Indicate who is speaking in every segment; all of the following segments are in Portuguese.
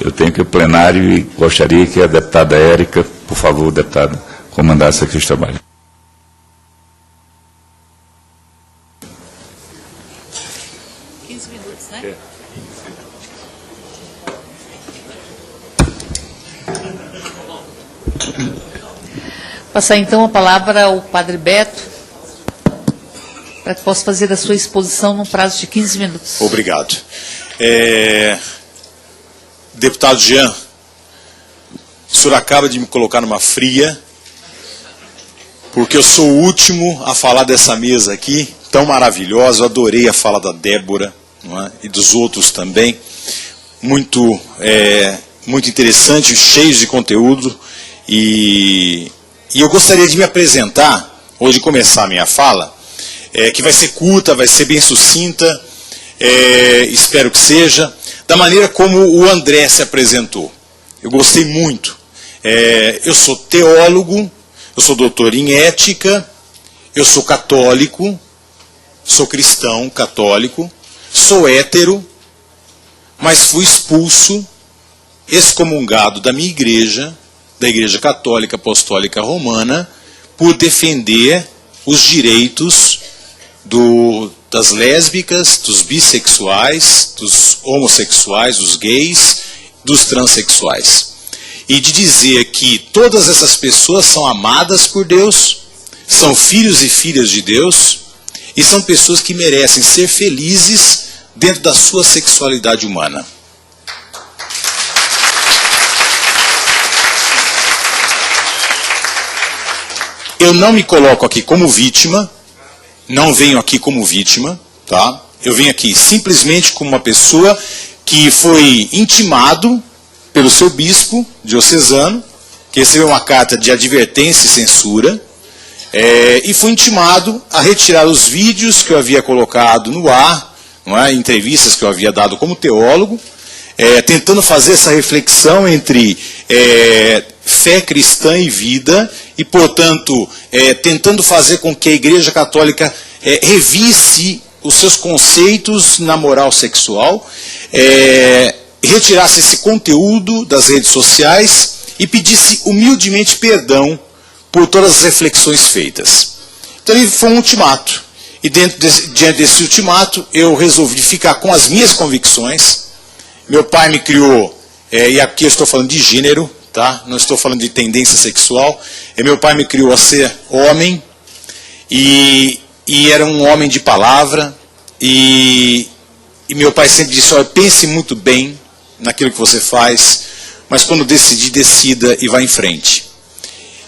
Speaker 1: Eu tenho que o plenário e gostaria que a deputada Érica, por favor, deputada, comandasse aqui os trabalhos.
Speaker 2: Passar então a palavra ao Padre Beto, para que possa fazer a sua exposição num prazo de 15 minutos.
Speaker 3: Obrigado. Deputado Jean, o senhor acaba de me colocar numa fria, porque eu sou o último a falar dessa mesa aqui, tão maravilhosa. Eu adorei a fala da Débora, não é? E dos outros também. Muito interessante, cheios de conteúdo. E eu gostaria de me apresentar, ou de começar a minha fala, que vai ser curta, vai ser bem sucinta, espero que seja, da maneira como o André se apresentou. Eu gostei muito. Eu sou teólogo, eu sou doutor em ética, eu sou católico, sou cristão católico, sou hétero, mas fui expulso, excomungado da minha igreja, da Igreja Católica Apostólica Romana, por defender os direitos das lésbicas, dos bissexuais, dos homossexuais, dos gays, dos transexuais. E de dizer que todas essas pessoas são amadas por Deus, são filhos e filhas de Deus, e são pessoas que merecem ser felizes dentro da sua sexualidade humana. Eu não me coloco aqui como vítima, não venho aqui como vítima, tá? Eu venho aqui simplesmente como uma pessoa que foi intimado pelo seu bispo diocesano, que recebeu uma carta de advertência e censura, e foi intimado a retirar os vídeos que eu havia colocado no ar, não é? Entrevistas que eu havia dado como teólogo, tentando fazer essa reflexão entre fé cristã e vida, e, portanto, tentando fazer com que a Igreja Católica revisse os seus conceitos na moral sexual, retirasse esse conteúdo das redes sociais e pedisse humildemente perdão por todas as reflexões feitas. Então, ele foi um ultimato. E diante desse ultimato, eu resolvi ficar com as minhas convicções. Meu pai me criou, e aqui eu estou falando de gênero, tá? Não estou falando de tendência sexual. Meu pai me criou a ser homem, e era um homem de palavra, e meu pai sempre disse: olha, pense muito bem naquilo que você faz, mas quando decidir, decida e vá em frente.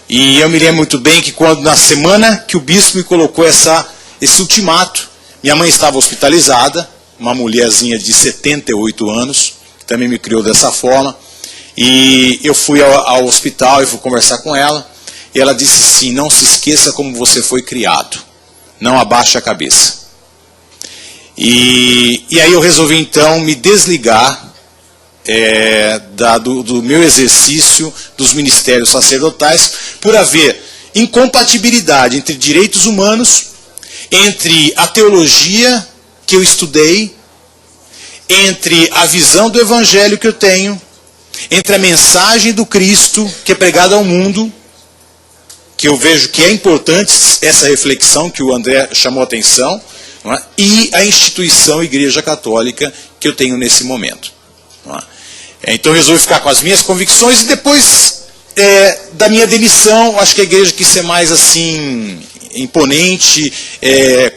Speaker 3: E eu me lembro muito bem que na semana que o bispo me colocou esse ultimato, minha mãe estava hospitalizada, uma mulherzinha de 78 anos, que também me criou dessa forma, e eu fui ao hospital e fui conversar com ela, e ela disse assim: não se esqueça como você foi criado, não abaixe a cabeça. E aí eu resolvi então me desligar do meu exercício dos ministérios sacerdotais, por haver incompatibilidade entre direitos humanos, entre a teologia que eu estudei, entre a visão do evangelho que eu tenho, entre a mensagem do Cristo que é pregada ao mundo, que eu vejo que é importante essa reflexão que o André chamou a atenção, não é? E a instituição Igreja Católica que eu tenho nesse momento. Não é? Então eu resolvi ficar com as minhas convicções, e depois da minha demissão, acho que a igreja quis ser mais assim imponente,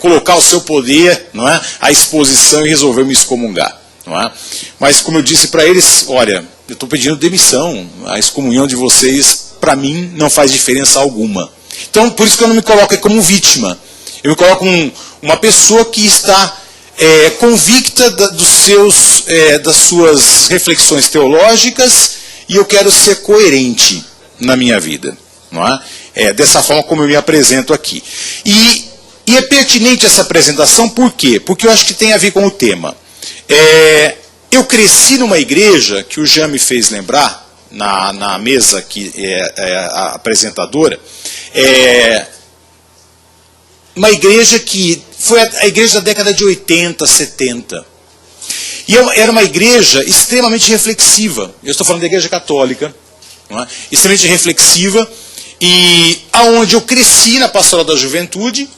Speaker 3: colocar o seu poder, não é, à exposição, e resolveu me excomungar. Não é? Mas como eu disse para eles: olha, eu estou pedindo demissão, a excomunhão de vocês para mim não faz diferença alguma. Então por isso que eu não me coloco como vítima, eu me coloco como uma pessoa que está convicta das suas reflexões teológicas, e eu quero ser coerente na minha vida, não é? Dessa forma como eu me apresento aqui. E é pertinente essa apresentação, por quê? Porque eu acho que tem a ver com o tema. Eu cresci numa igreja, que o Jean me fez lembrar, na mesa que a apresentadora, uma igreja que foi a igreja da década de 80, 70. E era uma igreja extremamente reflexiva. Eu estou falando da igreja católica, não é? Extremamente reflexiva, e aonde eu cresci na pastoral da juventude,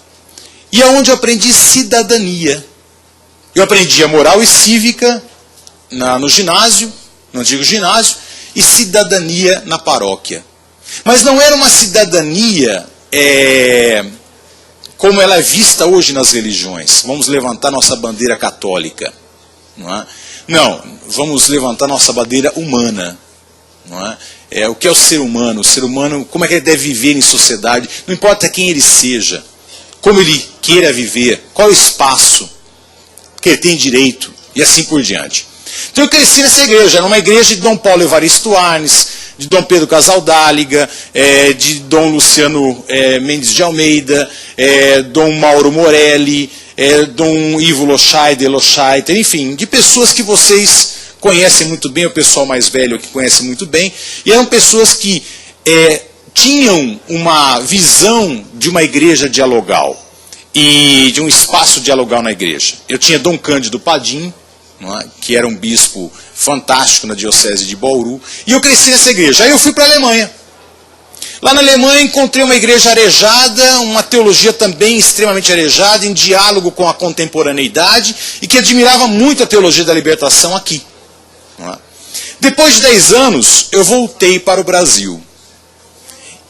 Speaker 3: e aonde eu aprendi cidadania. Eu aprendi a moral e cívica no ginásio, no antigo ginásio, e cidadania na paróquia. Mas não era uma cidadania como ela é vista hoje nas religiões. Vamos levantar nossa bandeira católica. Não é? Não, vamos levantar nossa bandeira humana. Não é? O que é o ser humano? O ser humano, como é que ele deve viver em sociedade? Não importa quem ele seja, como ele queira viver, qual o espaço que ele tem direito, e assim por diante. Então eu cresci nessa igreja, era uma igreja de Dom Paulo Evaristo Arnes, de Dom Pedro Casaldáliga, de Dom Luciano Mendes de Almeida, Dom Mauro Morelli, Dom Ivo Lochaiter, enfim, de pessoas que vocês conhecem muito bem, o pessoal mais velho que conhece muito bem, e eram pessoas que tinham uma visão de uma igreja dialogal, e de um espaço dialogal na igreja. Eu tinha Dom Cândido Padim, não é? Que era um bispo fantástico na diocese de Bauru, e eu cresci nessa igreja. Aí eu fui para a Alemanha. Lá na Alemanha encontrei uma igreja arejada, uma teologia também extremamente arejada, em diálogo com a contemporaneidade, e que admirava muito a teologia da libertação aqui. Não é? Depois de 10 anos, eu voltei para o Brasil.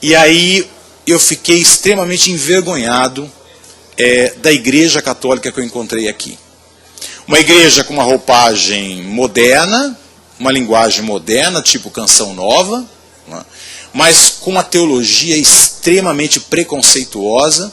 Speaker 3: E aí eu fiquei extremamente envergonhado da igreja católica que eu encontrei aqui. Uma igreja com uma roupagem moderna, uma linguagem moderna, tipo canção nova, né? Mas com uma teologia extremamente preconceituosa,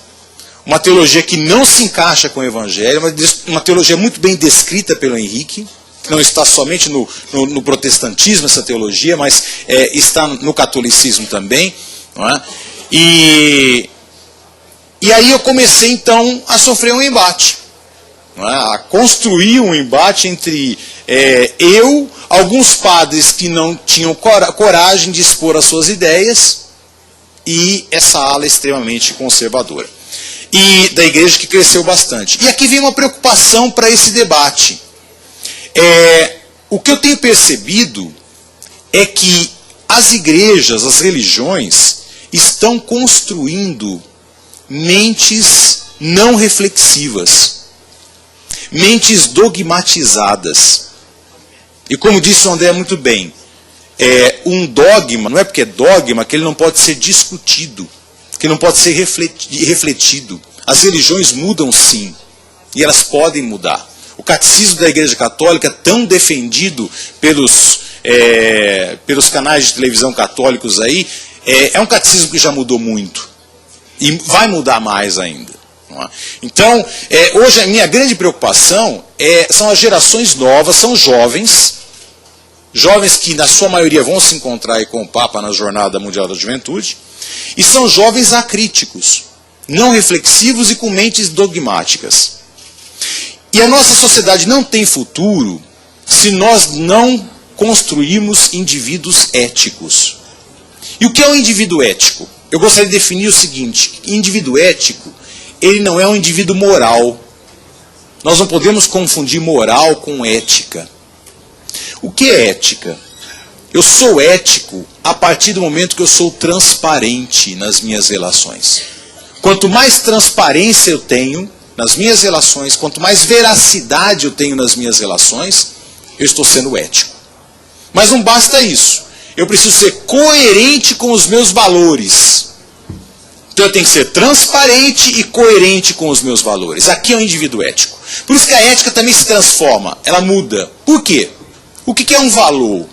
Speaker 3: uma teologia que não se encaixa com o Evangelho, uma teologia muito bem descrita pelo Henrique, que não está somente no protestantismo essa teologia, mas está no catolicismo também, não é? E aí eu comecei então a sofrer um embate, não é? A construir um embate entre alguns padres que não tinham coragem de expor as suas ideias, e essa ala extremamente conservadora. E da igreja que cresceu bastante. E aqui vem uma preocupação para esse debate. O que eu tenho percebido é que as igrejas, as religiões, estão construindo mentes não reflexivas, mentes dogmatizadas. E como disse o André muito bem, um dogma, não é porque é dogma que ele não pode ser discutido, que não pode ser refletido. As religiões mudam sim, e elas podem mudar. O catecismo da Igreja Católica, tão defendido pelos canais de televisão católicos aí, é um catecismo que já mudou muito. E vai mudar mais ainda. Não é? Então, hoje a minha grande preocupação são as gerações novas, são jovens que na sua maioria vão se encontrar aí com o Papa na Jornada Mundial da Juventude, e são jovens acríticos, não reflexivos e com mentes dogmáticas. E a nossa sociedade não tem futuro se nós não construirmos indivíduos éticos. E o que é um indivíduo ético? Eu gostaria de definir o seguinte: indivíduo ético, ele não é um indivíduo moral. Nós não podemos confundir moral com ética. O que é ética? Eu sou ético a partir do momento que eu sou transparente nas minhas relações. Quanto mais transparência eu tenho nas minhas relações, quanto mais veracidade eu tenho nas minhas relações, eu estou sendo ético. Mas não basta isso. Eu preciso ser coerente com os meus valores. Então eu tenho que ser transparente e coerente com os meus valores. Aqui é um indivíduo ético. Por isso que a ética também se transforma, ela muda. Por quê? O que é um valor?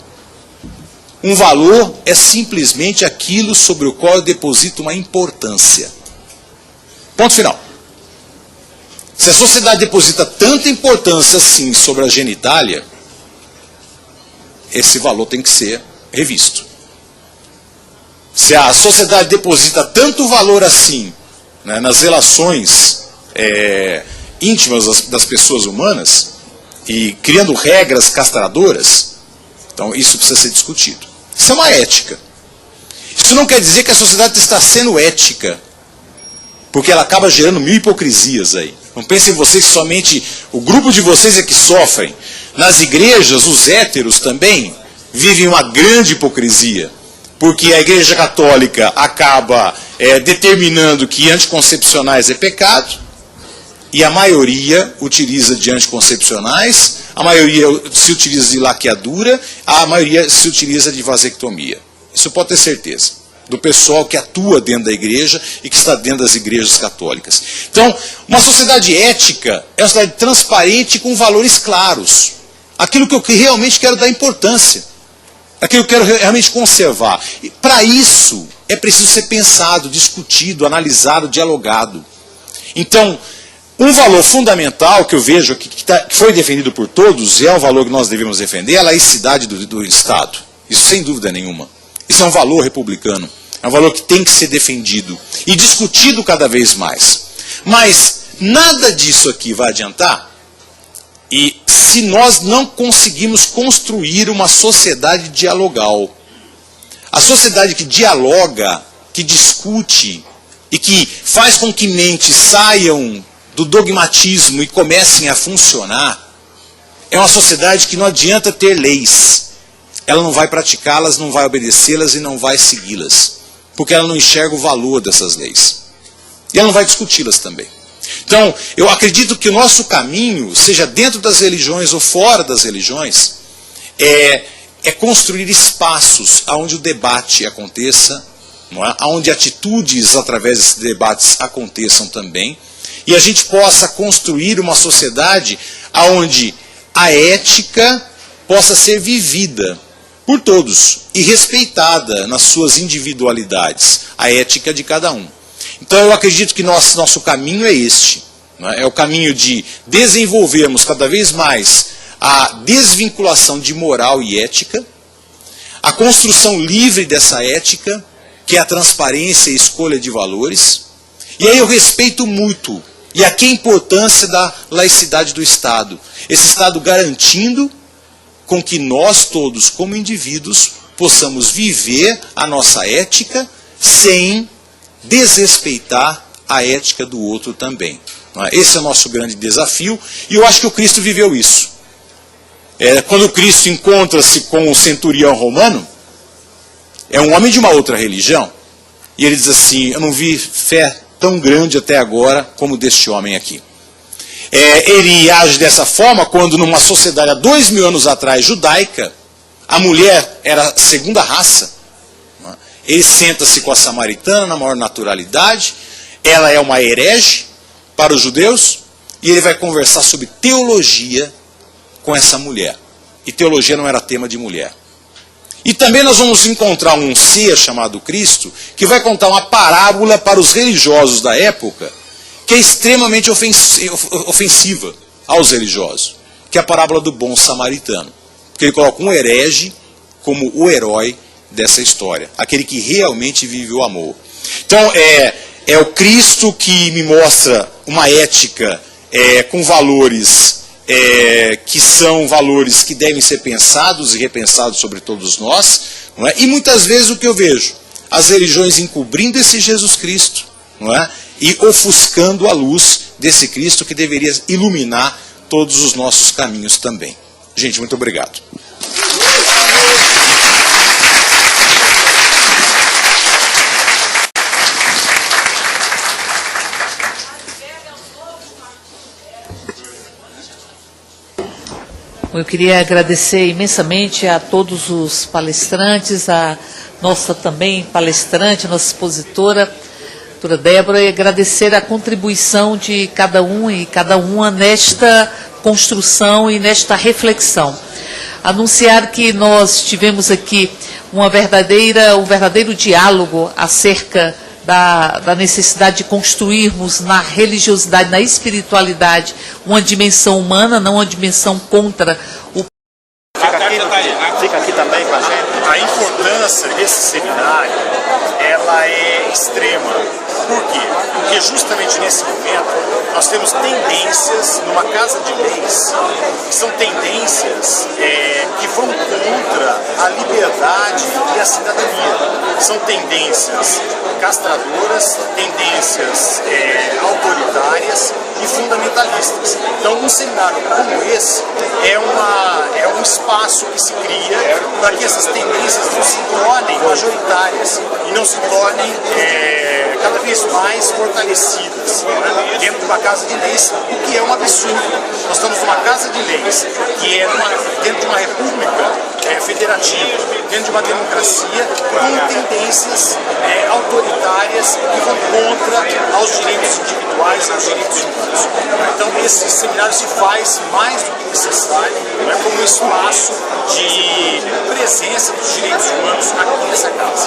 Speaker 3: Um valor é simplesmente aquilo sobre o qual eu deposito uma importância. Ponto final. Se a sociedade deposita tanta importância assim sobre a genitália, esse valor tem que ser revisto. Se a sociedade deposita tanto valor assim, né, nas relações íntimas das pessoas humanas, e criando regras castradoras, então isso precisa ser discutido. Isso é uma ética. Isso não quer dizer que a sociedade está sendo ética, porque ela acaba gerando mil hipocrisias aí. Não pensem vocês que somente o grupo de vocês é que sofrem. nas igrejas, os héteros também vivem uma grande hipocrisia, porque a Igreja Católica acaba determinando que anticoncepcionais é pecado, e a maioria utiliza de anticoncepcionais, a maioria se utiliza de laqueadura, a maioria se utiliza de vasectomia. Isso pode ter certeza, do pessoal que atua dentro da igreja e que está dentro das igrejas católicas. Então, uma sociedade ética é uma sociedade transparente com valores claros. Aquilo que eu realmente quero dar importância. Aquilo que eu quero realmente conservar. E para isso, é preciso ser pensado, discutido, analisado, dialogado. Então, um valor fundamental que eu vejo que foi defendido por todos, e é um valor que nós devemos defender, é a laicidade do Estado. Isso sem dúvida nenhuma. Isso é um valor republicano. É um valor que tem que ser defendido e discutido cada vez mais. Mas nada disso aqui vai adiantar e se nós não conseguimos construir uma sociedade dialogal. A sociedade que dialoga, que discute e que faz com que mentes saiam do dogmatismo e comecem a funcionar, é uma sociedade que não adianta ter leis. Ela não vai praticá-las, não vai obedecê-las e não vai segui-las. Porque ela não enxerga o valor dessas leis. E ela não vai discuti-las também. Então, eu acredito que o nosso caminho, seja dentro das religiões ou fora das religiões, é construir espaços onde o debate aconteça, não é? Onde atitudes através desses debates aconteçam também, e a gente possa construir uma sociedade onde a ética possa ser vivida por todos e respeitada nas suas individualidades, a ética de cada um. Então eu acredito que nosso caminho é este, é o caminho de desenvolvermos cada vez mais a desvinculação de moral e ética, a construção livre dessa ética, que é a transparência e escolha de valores, e aí eu respeito muito, e aqui a importância da laicidade do Estado, esse Estado garantindo com que nós todos, como indivíduos, possamos viver a nossa ética sem desrespeitar a ética do outro também. Esse é o nosso grande desafio, e eu acho que o Cristo viveu isso. Quando o Cristo encontra-se com o centurião romano, é um homem de uma outra religião, e ele diz assim, eu não vi fé tão grande até agora como deste homem aqui. Ele age dessa forma quando numa sociedade há 2000 anos atrás, judaica, a mulher era segunda raça. Ele senta-se com a samaritana na maior naturalidade, ela é uma herege para os judeus, e ele vai conversar sobre teologia com essa mulher. E teologia não era tema de mulher. E também nós vamos encontrar um ser chamado Cristo, que vai contar uma parábola para os religiosos da época, que é extremamente ofensiva aos religiosos, que é a parábola do bom samaritano. Porque ele coloca um herege como o herói dessa história, aquele que realmente vive o amor. Então, é o Cristo que me mostra uma ética com valores que são valores que devem ser pensados e repensados sobre todos nós, não é? E muitas vezes o que eu vejo, as religiões encobrindo esse Jesus Cristo, não é? E ofuscando a luz desse Cristo que deveria iluminar todos os nossos caminhos também. Gente, muito obrigado.
Speaker 2: Eu queria agradecer imensamente a todos os palestrantes, a nossa também palestrante, nossa expositora, doutora Débora, e agradecer a contribuição de cada um e cada uma nesta construção e nesta reflexão. Anunciar que nós tivemos aqui um verdadeiro diálogo acerca da necessidade de construirmos na religiosidade, na espiritualidade, uma dimensão humana, não uma dimensão contra o...
Speaker 4: Fica aqui também com a gente. A importância importância desse seminário, ela é extrema. Por quê? Porque justamente nesse momento nós temos tendências numa casa de leis, que são tendências que vão contra a liberdade e a cidadania. São tendências castradoras, tendências autoritárias e fundamentalistas. Então, um seminário como esse é um espaço que se cria para que essas tendências não se tornem majoritárias e não se tornem cada vez mais fortalecidas, né, dentro de uma casa de leis, o que é um absurdo. Nós estamos numa casa de leis que é dentro de uma república federativa, dentro de uma democracia com tendências autoritárias que vão contra aos direitos individuais e aos direitos humanos. Então esse seminário se faz mais do que necessário, como um espaço de presença dos direitos humanos aqui nessa casa.